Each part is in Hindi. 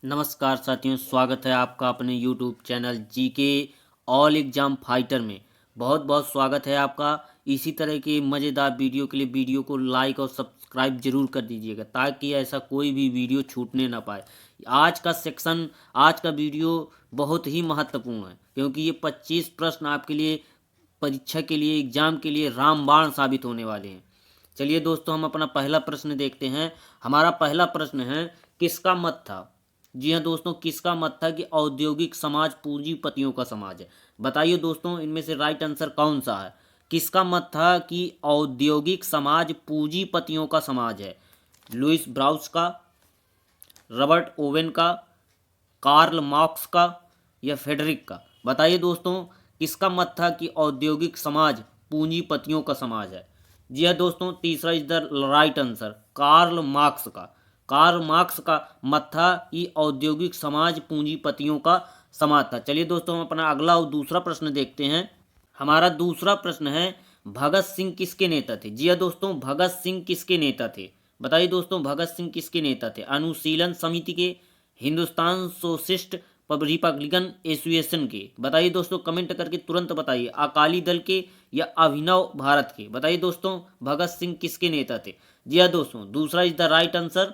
नमस्कार साथियों, स्वागत है आपका अपने YouTube channel GK all exam fighter में। बहुत बहुत स्वागत है आपका। इसी तरह के मज़ेदार वीडियो के लिए वीडियो को लाइक और सब्सक्राइब जरूर कर दीजिएगा ताकि ऐसा कोई भी वीडियो छूटने ना पाए। आज का वीडियो बहुत ही महत्वपूर्ण है क्योंकि ये 25 प्रश्न आपके लिए परीक्षा के लिए एग्जाम के लिए रामबाण साबित होने वाले हैं। चलिए दोस्तों, हम अपना पहला प्रश्न देखते हैं। हमारा पहला प्रश्न है, किसका मत था? जी हाँ दोस्तों, किसका मत था कि औद्योगिक समाज पूंजीपतियों का समाज है? बताइए दोस्तों, इनमें से राइट आंसर कौन सा है? किसका मत था कि औद्योगिक समाज पूंजीपतियों का समाज है? लुइस ब्राउस का, रॉबर्ट ओवेन का, कार्ल मार्क्स का या फेडरिक का? बताइए दोस्तों, किसका मत था कि औद्योगिक समाज पूंजीपतियों का समाज है? जी हाँ दोस्तों, तीसरा is the right answer, Karl Marx का। कार्ल मार्क्स का मत था कि औद्योगिक समाज पूंजीपतियों का समाज था। चलिए दोस्तों, हम अपना अगला और दूसरा प्रश्न देखते हैं। हमारा दूसरा प्रश्न है, भगत सिंह किसके नेता थे? जी हाँ दोस्तों, भगत सिंह किसके नेता थे? बताइए दोस्तों, भगत सिंह किसके नेता थे? अनुशीलन समिति के, हिंदुस्तान सोशलिस्ट रिपब्लिकन एसोसिएशन के? बताइए दोस्तों, कमेंट करके तुरंत बताइए। अकाली दल के या अभिनव भारत के? बताइए दोस्तों, भगत सिंह किसके नेता थे? जी हाँ दोस्तों, दूसरा is the right answer,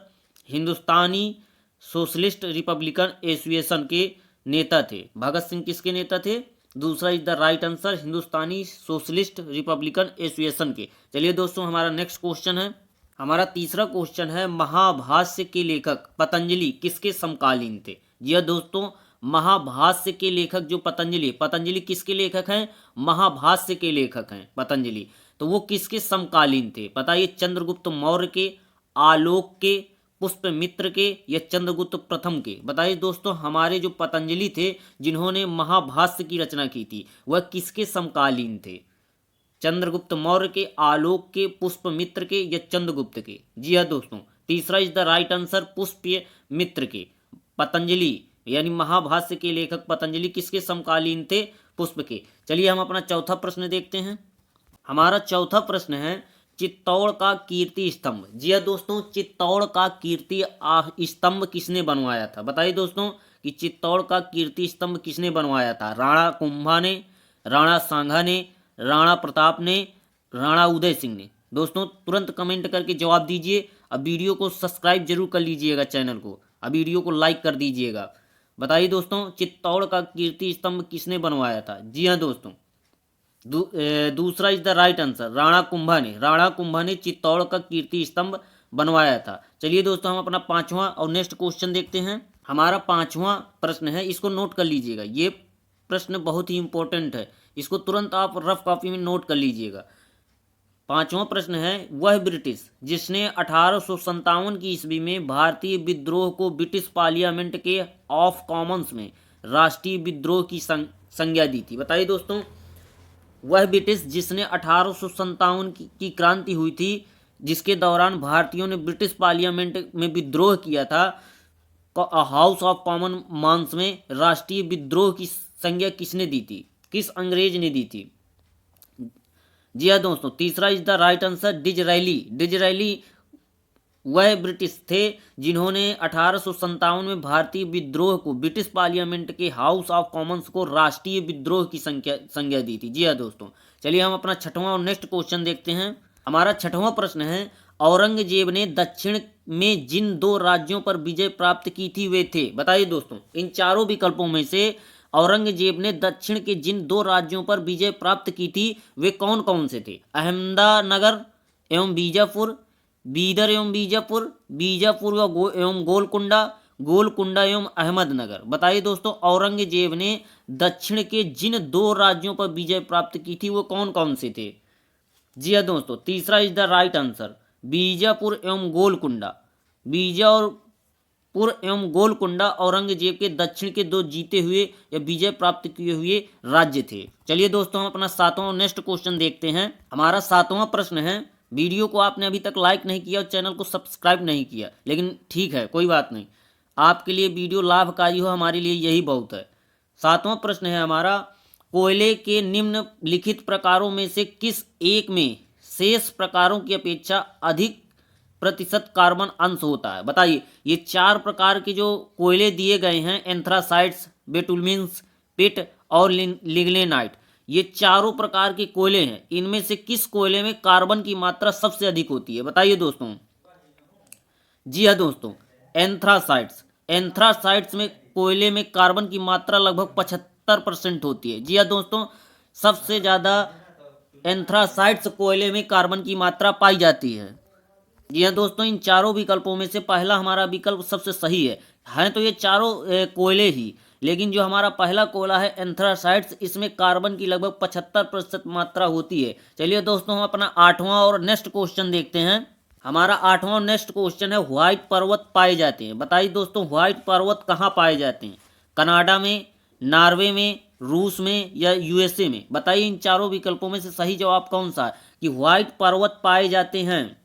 Hindustani socialist Republican association के नेता थे। भगत सिंह किसके नेता थे? दूसरा is the right answer, Hindustani socialist Republican association के। चलिए दोस्तों, हमारा नेक्स्ट क्वेश्चन है। हमारा तीसरा क्वेश्चन है, महाभाष्य के लेखक पतंजलि किसके समकालीन थे? जी हाँ दोस्तों, महाभाष्य के लेखक जो पतंजलि किसके लेखक हैं? महाभाष्य के लेखक हैं पतंजलि। तो वो किसके समकालीन थे? बताइए, चंद्रगुप्त मौर्य के, आलोक के, पुष्पमित्र के या चंद्रगुप्त प्रथम के? बताइए दोस्तों, हमारे जो पतंजलि थे जिन्होंने महाभाष्य की रचना की थी, वह किसके समकालीन थे? चंद्रगुप्त मौर्य के, आलोक के, पुष्पमित्र के या चंद्रगुप्त के? जी हाँ दोस्तों, तीसरा is the right answer, Pushpamitra के। पतंजलि यानी महाभाष्य के लेखक पतंजलि किसके समकालीन थे? पुष्प के। चलिए हम अपना चौथा प्रश्न देखते हैं। हमारा चौथा प्रश्न है, चित्तौड़ का कीर्ति स्तंभ। जी हाँ दोस्तों, चित्तौड़ का कीर्ति स्तंभ किसने बनवाया था? बताइए दोस्तों कि चित्तौड़ का कीर्ति स्तंभ किसने बनवाया था? राणा कुंभा ने, राणा सांगा ने, राणा प्रताप ने, राणा उदय सिंह ने? दोस्तों तुरंत कमेंट करके जवाब दीजिए। अब वीडियो को सब्सक्राइब जरूर कर लीजिएगा, चैनल को अब वीडियो को लाइक कर दीजिएगा। बताइए दोस्तों, चित्तौड़ का कीर्ति स्तंभ किसने बनवाया था? जी हाँ दोस्तों, दूसरा is the right answer, Rana Kumbha ने चित्तौड़ का कीर्ति स्तंभ बनवाया था। चलिए दोस्तों, हम अपना पांचवा और नेक्स्ट क्वेश्चन देखते हैं। हमारा पांचवा प्रश्न है, इसको नोट कर लीजिएगा, ये प्रश्न बहुत ही इंपॉर्टेंट है, इसको तुरंत आप रफ कॉपी में नोट कर लीजिएगा। पांचवा प्रश्न है, वह ब्रिटिश जिसने 1857 की ईस्वी में भारतीय विद्रोह को ब्रिटिश पार्लियामेंट के ऑफ कॉमन्स में राष्ट्रीय विद्रोह की संज्ञा दी थी? बताइए दोस्तों, वह ब्रिटिश जिसने 1857 की क्रांति हुई थी, जिसके दौरान भारतीयों ने ब्रिटिश पार्लियामेंट में विद्रोह किया था, हाउस ऑफ कॉमन मांस में राष्ट्रीय विद्रोह की संज्ञा किसने दी थी? किस अंग्रेज ने दी थी? जी हाँ दोस्तों, तीसरा is the right answer, Disraeli वह ब्रिटिश थे जिन्होंने 1857 में भारतीय विद्रोह को ब्रिटिश पार्लियामेंट के हाउस ऑफ कॉमन्स को राष्ट्रीय विद्रोह की संज्ञा दी थी। जी हाँ दोस्तों, चलिए हम अपना छठवां और नेक्स्ट क्वेश्चन देखते हैं। हमारा छठवां प्रश्न है, औरंगजेब ने दक्षिण में जिन दो राज्यों पर विजय प्राप्त की थी वे थे? बताइए दोस्तों, इन चारों विकल्पों में से औरंगजेब ने दक्षिण के जिन दो राज्यों पर विजय प्राप्त की थी वे कौन कौन से थे? अहमदनगर एवं बीजापुर, बीदर एवं बीजापुर, बीजापुर एवं गोलकुंडा एवं अहमदनगर? बताइए दोस्तों, औरंगजेब ने दक्षिण के जिन दो राज्यों पर विजय प्राप्त की थी वो कौन कौन से थे? जी हाँ दोस्तों, तीसरा is the right answer, Bijapur एवं गोलकुंडा। बीजापुर एवं गोलकुंडा औरंगजेब के दक्षिण के दो जीते हुए या विजय प्राप्त किए हुए राज्य थे। चलिए दोस्तों, हम अपना सातवां नेक्स्ट क्वेश्चन देखते हैं। हमारा सातवां प्रश्न है, वीडियो को आपने अभी तक लाइक नहीं किया और चैनल को सब्सक्राइब नहीं किया, लेकिन ठीक है, कोई बात नहीं, आपके लिए वीडियो लाभकारी हो, हमारे लिए यही बहुत है। सातवां प्रश्न है हमारा, कोयले के निम्नलिखित प्रकारों में से किस एक में शेष प्रकारों की अपेक्षा अधिक प्रतिशत कार्बन अंश होता है। बताइए, ये 4 प्रकार के जो कोयले दिए गए हैं, एंथ्रासाइट्स, बेटुल्मिन्स, पिट और लिग्नेनाइट, ये चारों प्रकार के कोयले हैं, इनमें से किस कोयले में कार्बन की मात्रा सबसे अधिक होती है? बताइए दोस्तों। जी हाँ दोस्तों, एंथ्रासाइट्स। एंथ्रासाइट्स में कोयले में कार्बन की मात्रा लगभग 75% होती है। जी हाँ दोस्तों, सबसे ज़्यादा एंथ्रासाइट्स कोयले में कार्बन की मात्रा पाई जाती है। जी हाँ दोस्तों, इन चारों विकल्पों में से पहला हमारा विकल्प सबसे सही है। हैं तो ये चारों कोयले ही, लेकिन जो हमारा पहला कोयला है एंथ्रासाइट्स, इसमें कार्बन की लगभग 75% मात्रा होती है। चलिए दोस्तों, हम अपना 8वां और नेक्स्ट क्वेश्चन देखते हैं। हमारा 8वां और नेक्स्ट क्वेश्चन है, व्हाइट पर्वत पाए जाते हैं। बताइए दोस्तों, व्हाइट पर्वत कहाँ पाए जाते हैं? कनाडा में, नॉर्वे में, रूस में या यूएसए में? बताइए इन चारों विकल्पों में से सही जवाब कौन सा है कि व्हाइट पर्वत पाए जाते हैं?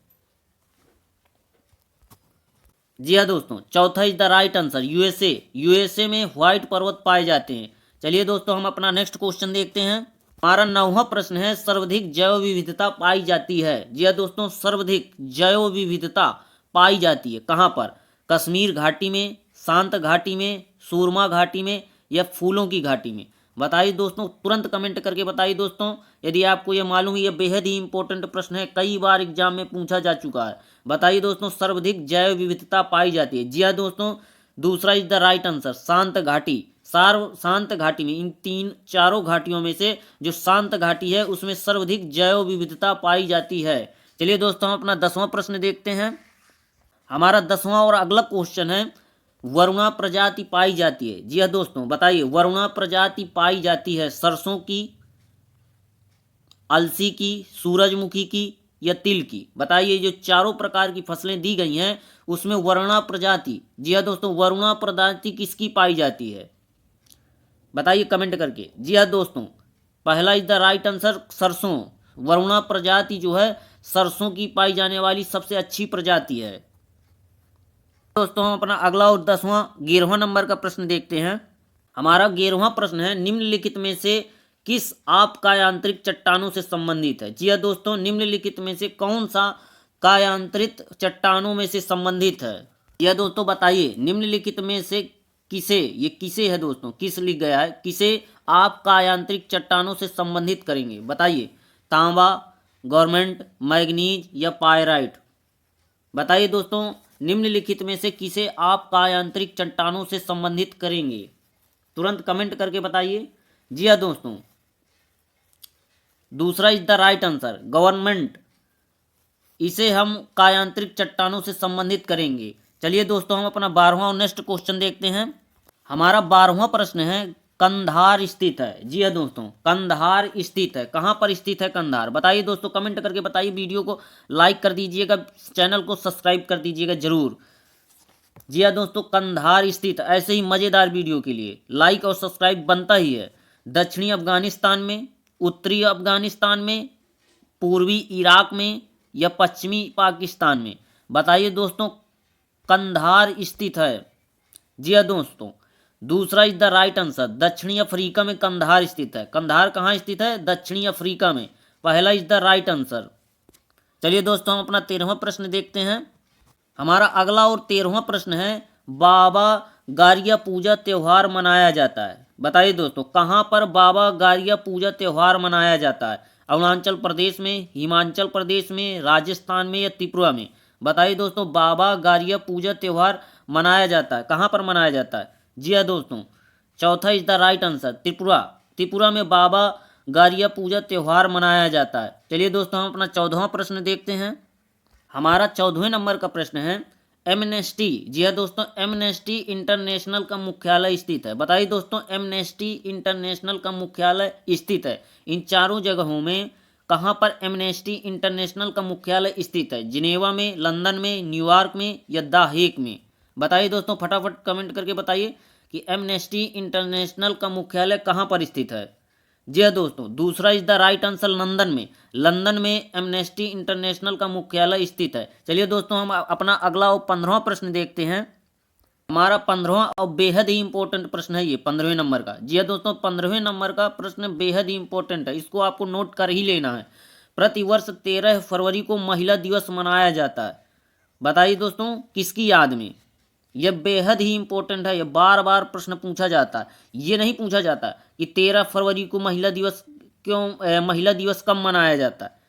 जी हाँ दोस्तों, चौथा is the right answer, USA. USA में व्हाइट पर्वत पाए जाते हैं। चलिए दोस्तों, हम अपना नेक्स्ट क्वेश्चन देखते हैं। हमारा 9वां प्रश्न है, सर्वाधिक जैव विविधता पाई जाती है। जी हाँ दोस्तों, सर्वाधिक जैव विविधता पाई जाती है कहाँ पर? कश्मीर घाटी में, शांत घाटी में, सूरमा घाटी में या फूलों की घाटी में? बताइए दोस्तों, तुरंत कमेंट करके बताइए दोस्तों, यदि आपको ये मालूम है। ये बेहद ही इंपॉर्टेंट प्रश्न है, कई बार एग्जाम में पूछा जा चुका है। बताइए दोस्तों, सर्वाधिक जैव विविधता पाई जाती है। जी हाँ दोस्तों, दूसरा इज द राइट आंसर, शांत घाटी। शांत घाटी में, इन चारों घाटियों में से जो शांत घाटी है उसमें सर्वाधिक जैव विविधता पाई जाती है। चलिए दोस्तों, हम अपना 10वां प्रश्न देखते हैं। हमारा 10वां और अगला क्वेश्चन है, वरुणा प्रजाति पाई जाती है। जी हाँ दोस्तों, बताइए वरुणा प्रजाति पाई जाती है सरसों की, अलसी की, सूरजमुखी की या तिल की? बताइए, जो चारों प्रकार की फसलें दी गई हैं उसमें वरुणा प्रजाति, जी हाँ दोस्तों, वरुणा प्रजाति किसकी पाई जाती है? बताइए कमेंट करके। जी हाँ दोस्तों, पहला इज द राइट आंसर, सरसों। वरुणा प्रजाति जो है सरसों की पाई जाने वाली सबसे अच्छी प्रजाति है। दोस्तों, हम अपना अगला और 10वां 11वां नंबर का प्रश्न देखते हैं। हमारा 11वां प्रश्न है, निम्नलिखित में से किस आपकायांत्रिक चट्टानों से संबंधित है? जी हाँ दोस्तों, निम्नलिखित में से कौन सा कायांत्रित चट्टानों में से संबंधित है? यह दोस्तों बताइए, निम्नलिखित में से किसे, ये किसे है दोस्तों, किस लिख गया है, किसे आप कायांत्रिक चट्टानों से संबंधित करेंगे? बताइए, तांबा, गवर्नमेंट, मैग्नीज या पायराइट? बताइए दोस्तों, निम्नलिखित में से किसे आप कायांत्रिक चट्टानों से संबंधित करेंगे? तुरंत कमेंट करके बताइए। जी हाँ दोस्तों, दूसरा is the right answer, government. इसे हम कायांत्रिक चट्टानों से संबंधित करेंगे। चलिए दोस्तों, हम अपना 12वां और नेक्स्ट क्वेश्चन देखते हैं। हमारा 12वां प्रश्न है, कंधार स्थित है। जी हाँ दोस्तों, कंधार स्थित है। कहाँ पर स्थित है कंधार? बताइए दोस्तों, कमेंट करके बताइए। वीडियो को लाइक कर दीजिएगा, चैनल को सब्सक्राइब कर दीजिएगा जरूर। जी हाँ दोस्तों, कंधार स्थित, ऐसे ही मज़ेदार वीडियो के लिए लाइक और सब्सक्राइब बनता ही है। दक्षिणी अफगानिस्तान में, उत्तरी अफगानिस्तान में, पूर्वी इराक में या पश्चिमी पाकिस्तान में? बताइए दोस्तों, कंधार स्थित है। जी हाँ दोस्तों, दूसरा इज द राइट आंसर, दक्षिणी अफ्रीका में कंधार स्थित है। कंधार कहाँ स्थित है? दक्षिणी अफ्रीका में। पहला इज द राइट आंसर। चलिए दोस्तों, हम अपना 13वां प्रश्न देखते हैं। हमारा अगला और 13वां प्रश्न है, बाबा गारिया पूजा त्यौहार मनाया जाता है। बताइए दोस्तों, कहाँ पर बाबा गारिया पूजा त्यौहार मनाया जाता है? अरुणाचल प्रदेश में, हिमाचल प्रदेश में, राजस्थान में या त्रिपुरा में? बताइए दोस्तों, बाबा गारिया पूजा त्यौहार मनाया जाता है, कहाँ पर मनाया जाता है? जी हाँ दोस्तों, चौथा is the right answer, Tripura. Tripura में बाबा गारिया पूजा त्यौहार मनाया जाता है। चलिए दोस्तों, हम अपना 14वां प्रश्न देखते हैं। हमारा 14वें नंबर का प्रश्न है, एमनेस्टी। जी हाँ दोस्तों, एमनेस्टी इंटरनेशनल का मुख्यालय स्थित है। बताइए दोस्तों, एमनेस्टी इंटरनेशनल का मुख्यालय स्थित है इन चारों जगहों में कहाँ पर एमनेस्टी इंटरनेशनल का मुख्यालय स्थित है? जिनेवा में, लंदन में, न्यूयॉर्क में या द हेग में? बताइए दोस्तों, फटाफट कमेंट करके बताइए कि एमनेस्टी इंटरनेशनल का मुख्यालय कहाँ पर स्थित है? जी हाँ दोस्तों, दूसरा is the right answer, London में। लंदन में एमनेस्टी इंटरनेशनल का मुख्यालय स्थित है। चलिए दोस्तों, हम अपना अगला और 15वां प्रश्न देखते हैं। हमारा 15वां और बेहद ही इंपॉर्टेंट प्रश्न है ये, 15वें नंबर का। जी हाँ दोस्तों, 15वें नंबर का प्रश्न बेहद ही इंपॉर्टेंट है, इसको आपको नोट कर ही लेना है। प्रतिवर्ष 13 फरवरी को महिला दिवस मनाया जाता है। बताइए दोस्तों, किसकी याद में। यह बेहद ही इंपॉर्टेंट है, यह बार बार प्रश्न पूछा जाता है। ये नहीं पूछा जाता कि 13 फरवरी को महिला दिवस महिला दिवस कब मनाया जाता है।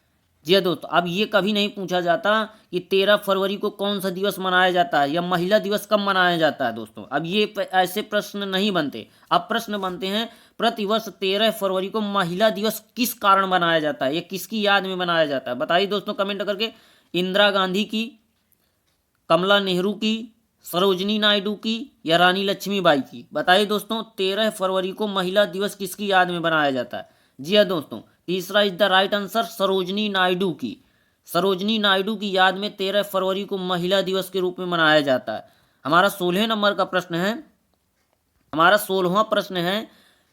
जी हाँ दोस्तों, अब ये कभी नहीं पूछा जाता कि 13 फरवरी को कौन सा दिवस मनाया जाता है या महिला दिवस कब मनाया जाता है दोस्तों। अब ये ऐसे प्रश्न नहीं बनते। अब प्रश्न बनते हैं प्रतिवर्ष 13 फरवरी को महिला दिवस किस कारण मनाया जाता है, या किसकी याद में मनाया जाता है। बताइए दोस्तों कमेंट करके। इंदिरा गांधी की, कमला नेहरू की, सरोजनी नायडू की, या रानी लक्ष्मीबाई की। बताइए दोस्तों 13 फरवरी को महिला दिवस किसकी याद में मनाया जाता है। जी हाँ दोस्तों, तीसरा is the right answer, Sarojini Naidu की। सरोजनी नायडू की याद में 13 फरवरी को महिला दिवस के रूप में मनाया जाता है। हमारा 16 नंबर का प्रश्न है, हमारा 16वां प्रश्न है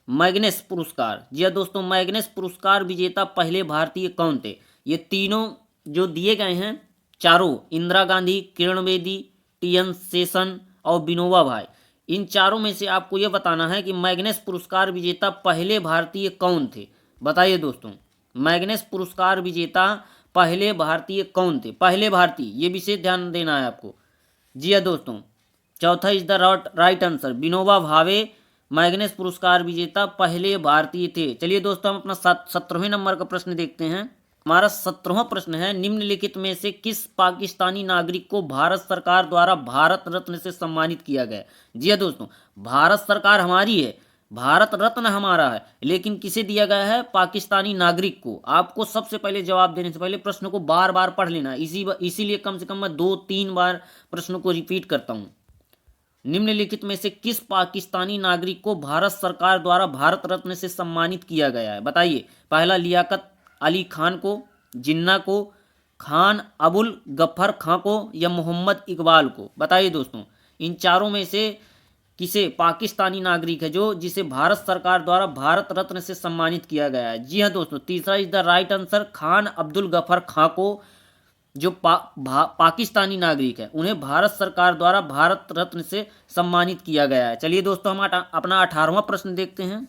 मैग्सेस पुरस्कार। जी हाँ दोस्तों, मैग्सेस पुरस्कार विजेता पहले भारतीय कौन थे। ये तीनों जो दिए गए हैं चारों, इंदिरा गांधी, किरण बेदी, टी.एन. शेषन और विनोबा भावे, इन चारों में से आपको यह बताना है कि मैग्सेस पुरस्कार विजेता पहले भारतीय कौन थे। बताइए दोस्तों, मैग्सेस पुरस्कार विजेता पहले भारतीय कौन थे। पहले भारतीय, ये विशेष ध्यान देना है आपको। जी हाँ दोस्तों, चौथा is the right answer, Vinoba Bhave Magsaysay पुरस्कार विजेता पहले भारतीय थे। चलिए दोस्तों, हम अपना 17वें नंबर का प्रश्न देखते हैं। हमारा 17वां प्रश्न है, निम्नलिखित में से किस पाकिस्तानी नागरिक को भारत सरकार द्वारा भारत रत्न से सम्मानित किया गया। जी हाँ दोस्तों, भारत सरकार हमारी है, भारत रत्न हमारा है, लेकिन किसे दिया गया है, पाकिस्तानी नागरिक को। आपको सबसे पहले जवाब देने से पहले प्रश्न को बार बार पढ़ लेना, इसीलिए कम से कम मैं 2-3 बार प्रश्न को रिपीट करता हूँ। निम्नलिखित में से किस पाकिस्तानी नागरिक को भारत सरकार द्वारा भारत रत्न से सम्मानित किया गया है। बताइए, पहला लियाकत अली खान को, जिन्ना को, खान अबुल गफ्फर खां को, या मोहम्मद इकबाल को। बताइए दोस्तों, इन चारों में से किसे पाकिस्तानी नागरिक है जो जिसे भारत सरकार द्वारा भारत रत्न से सम्मानित किया गया है। जी हाँ दोस्तों, तीसरा is the right answer, Khan Abdul Gaffar Khan को, जो पाकिस्तानी नागरिक है, उन्हें भारत सरकार द्वारा भारत रत्न से सम्मानित किया गया है। चलिए दोस्तों, हम अपना 18वां प्रश्न देखते हैं।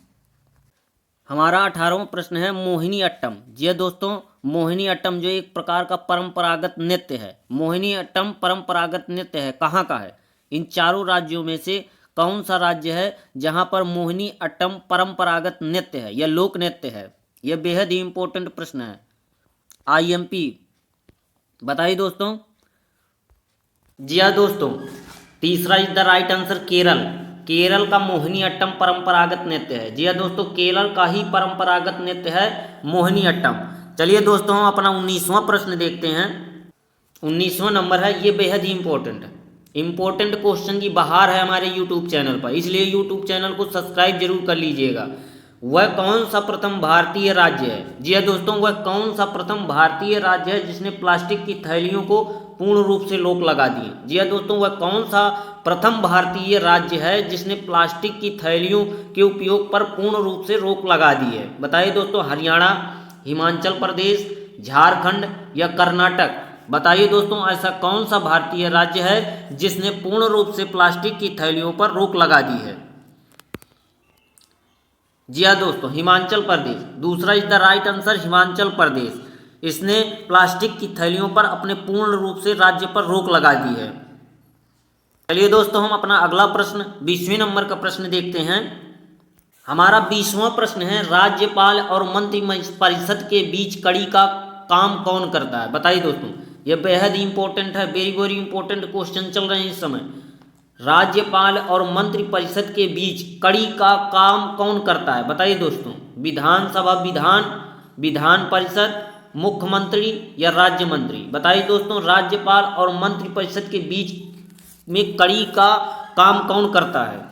हमारा 18वां प्रश्न है मोहिनी अट्टम। जी हाँ दोस्तों, मोहिनी अट्टम जो एक प्रकार का परंपरागत नृत्य है, मोहिनी अट्टम परंपरागत नृत्य है, कहाँ का है। इन चारों राज्यों में से कौन सा राज्य है जहाँ पर मोहिनी अट्टम परंपरागत नृत्य है या लोक नृत्य है। यह बेहद ही इंपॉर्टेंट प्रश्न है, IMP। बताइए दोस्तों। जी हाँ दोस्तों, तीसरा is the right answer, Kerala. Kerala का मोहिनी अट्टम परंपरागत नृत्य है। जी हाँ दोस्तों, केरल का ही परंपरागत नृत्य है मोहिनी अट्टम। चलिए दोस्तों, हम अपना 19वां प्रश्न देखते हैं। 19वां नंबर है, ये बेहद ही इंपॉर्टेंट क्वेश्चन की बहार है हमारे यूट्यूब चैनल पर, इसलिए यूट्यूब चैनल को सब्सक्राइब जरूर कर लीजिएगा। वह कौन सा प्रथम भारतीय राज्य है। जी हाँ दोस्तों, वह कौन सा प्रथम भारतीय राज्य है जिसने प्लास्टिक की थैलियों को पूर्ण रूप से रोक लगा दिए। जी हाँ दोस्तों, वह कौन सा प्रथम भारतीय राज्य है जिसने प्लास्टिक की थैलियों के उपयोग पर पूर्ण रूप से रोक लगा दी है। बताइए दोस्तों, हरियाणा, हिमाचल प्रदेश, झारखंड या कर्नाटक। बताइए दोस्तों, ऐसा कौन सा भारतीय राज्य है जिसने पूर्ण रूप से प्लास्टिक की थैलियों पर रोक लगा दी है। जी हाँ दोस्तों, हिमाचल प्रदेश। दूसरा is the right answer, Himachal Pradesh. इसने प्लास्टिक की थैलियों पर अपने पूर्ण रूप से राज्य पर रोक लगा दी है। चलिए दोस्तों, हम अपना अगला प्रश्न 20वें नंबर का प्रश्न देखते हैं। हमारा 20वां प्रश्न है, राज्यपाल और मंत्रिपरिषद के बीच कड़ी का काम कौन करता है। बताइए दोस्तों, यह बेहद इंपॉर्टेंट है, वेरी इंपॉर्टेंट क्वेश्चन चल रहे हैं इस समय। राज्यपाल और मंत्रिपरिषद के बीच कड़ी का काम कौन करता है। बताइए दोस्तों, विधानसभा विधान परिषद, मुख्यमंत्री या राज्य मंत्री। बताइए दोस्तों, राज्यपाल और मंत्रिपरिषद के बीच में कड़ी का काम कौन करता है।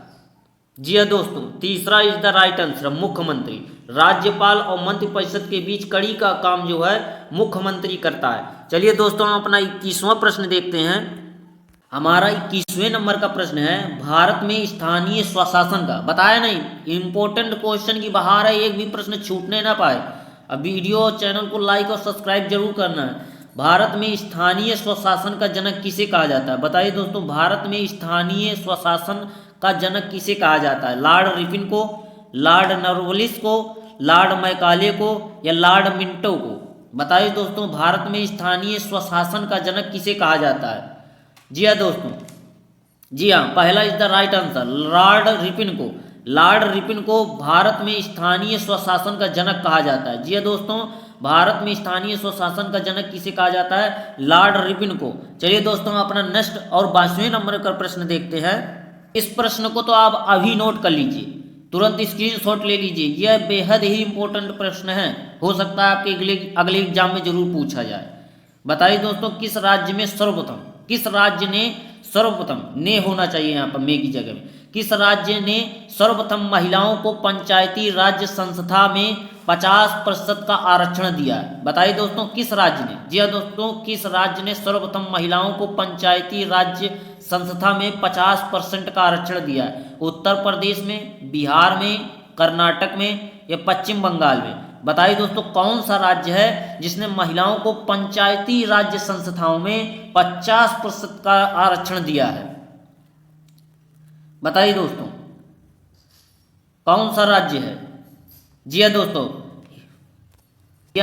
जी हाँ दोस्तों, तीसरा इज द राइट आंसर, मुख्यमंत्री। राज्यपाल और मंत्रिपरिषद के बीच कड़ी का काम जो है मुख्यमंत्री करता है। चलिए दोस्तों, हम अपना 21वां प्रश्न देखते हैं। हमारा 21वें नंबर का प्रश्न है, भारत में स्थानीय स्वशासन का। बताया नहीं, इंपॉर्टेंट क्वेश्चन की बहार है, एक भी प्रश्न छूटने ना पाए। अब वीडियो और चैनल को लाइक और सब्सक्राइब जरूर करना है। भारत में स्थानीय स्वशासन का जनक किसे कहा जाता है। बताइए दोस्तों, भारत में स्थानीय स्वशासन का जनक किसे कहा जाता है। लॉर्ड रिपन को, लॉर्ड नॉर्वलिस को, लॉर्ड मैकाले को या लॉर्ड मिंटो को। बताइए दोस्तों, भारत में स्थानीय स्वशासन का जनक किसे कहा जाता है। जी हाँ दोस्तों, जी हाँ, पहला is the right answer Lord Ripon को भारत में स्थानीय स्वशासन का जनक कहा जाता है। जी हाँ दोस्तों, भारत में स्थानीय स्वशासन का जनक किसे कहा जाता है? लॉर्ड रिपन को। चलिए दोस्तों, अपना नेक्स्ट और 22वें नंबर का प्रश्न देखते हैं। इस प्रश्न को तो आप अभी नोट कर लीजिए, तुरंत स्क्रीनशॉट ले लीजिए, यह बेहद ही इंपॉर्टेंट प्रश्न है, हो सकता है आपके अगले एग्जाम में जरूर पूछा जाए। बताइए दोस्तों, किस राज्य ने सर्वप्रथम ने होना चाहिए यहाँ पर मे की जगह में, किस राज्य ने सर्वप्रथम महिलाओं को पंचायती राज्य संस्था में 50% का आरक्षण दिया है? बताइए दोस्तों, किस राज्य ने? जी हाँ दोस्तों, किस राज्य ने सर्वप्रथम महिलाओं को पंचायती राज्य संस्था में 50% का आरक्षण दिया है? उत्तर प्रदेश में, बिहार में, कर्नाटक में या पश्चिम बंगाल में? बताइए दोस्तों, कौन सा राज्य है जिसने महिलाओं को पंचायती राज्य संस्थाओं में 50% का आरक्षण दिया है? बताइए दोस्तों, कौन सा राज्य है? जी हाँ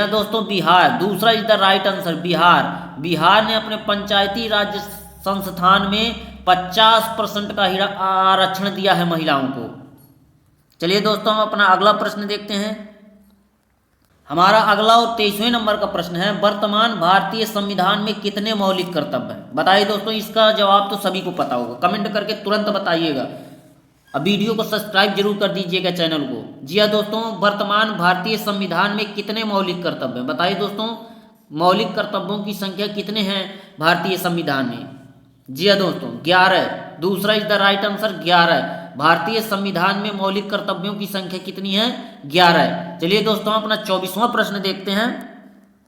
दोस्तों, बिहार। दूसरा is the right answer, Bihar ने अपने पंचायती राज्य संस्थान में 50% का आरक्षण दिया है महिलाओं को। चलिए दोस्तों, हम अपना अगला प्रश्न देखते हैं। हमारा अगला और 23वें नंबर का प्रश्न है, वर्तमान भारतीय संविधान में कितने मौलिक कर्तव्य हैं? बताइए दोस्तों, इसका जवाब तो सभी को पता होगा, कमेंट करके तुरंत बताइएगा। अब वीडियो को सब्सक्राइब जरूर कर दीजिएगा चैनल को। जी हाँ दोस्तों, वर्तमान भारतीय संविधान में कितने मौलिक कर्तव्य हैं? बताइए दोस्तों, मौलिक कर्तव्यों की संख्या कितने हैं भारतीय संविधान में? जी हाँ दोस्तों, 11। दूसरा इज द राइट आंसर, 11। भारतीय संविधान में मौलिक कर्तव्यों की संख्या कितनी है? 11। चलिए दोस्तों, अपना 24वां प्रश्न देखते हैं।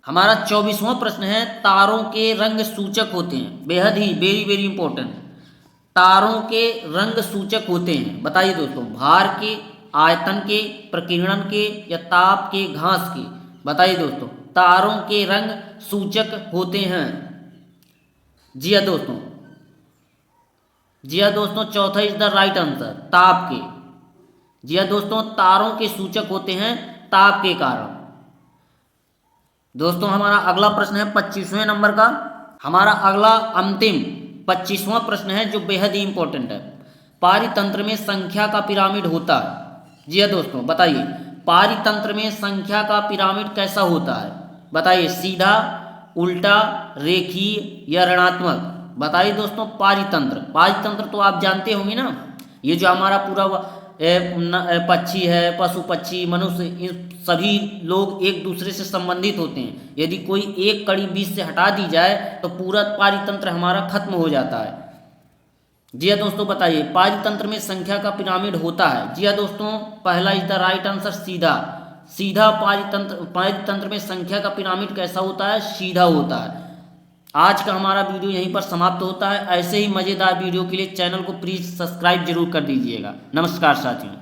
हमारा 24वां प्रश्न है, तारों के रंग सूचक होते हैं, बेहद ही वेरी वेरी इंपॉर्टेंट, तारों के रंग सूचक होते हैं। बताइए दोस्तों, भार के, आयतन के, प्रकीर्णन के या ताप के, घास के? बताइए दोस्तों, तारों के रंग सूचक होते हैं। जी हाँ दोस्तों, चौथा इज द राइट आंसर, ताप के। जी हाँ दोस्तों, तारों के सूचक होते हैं ताप के कारण। दोस्तों, हमारा अगला प्रश्न है 25वें नंबर का। हमारा अगला अंतिम 25वां प्रश्न है जो बेहद ही इंपॉर्टेंट है। पारितंत्र में संख्या का पिरामिड होता है। जी हाँ दोस्तों, बताइए, पारितंत्र में संख्या का पिरामिड कैसा होता है? बताइए, सीधा, उल्टा, रेखीय या ऋणात्मक? बताइए दोस्तों, पारितंत्र तो आप जानते होंगे ना, ये जो हमारा पूरा पक्षी है, पशु पक्षी, मनुष्य, इन सभी लोग एक दूसरे से संबंधित होते हैं। यदि कोई एक कड़ी बीच से हटा दी जाए तो पूरा पारितंत्र हमारा खत्म हो जाता है। जी हाँ दोस्तों, बताइए, पारितंत्र में संख्या का पिरामिड होता है? जी हाँ दोस्तों, पहला इज द राइट आंसर, सीधा पारितंत्र में संख्या का पिरामिड कैसा होता है? सीधा होता है। आज का हमारा वीडियो यहीं पर समाप्त होता है। ऐसे ही मज़ेदार वीडियो के लिए चैनल को प्लीज़ सब्सक्राइब जरूर कर दीजिएगा। नमस्कार साथियों।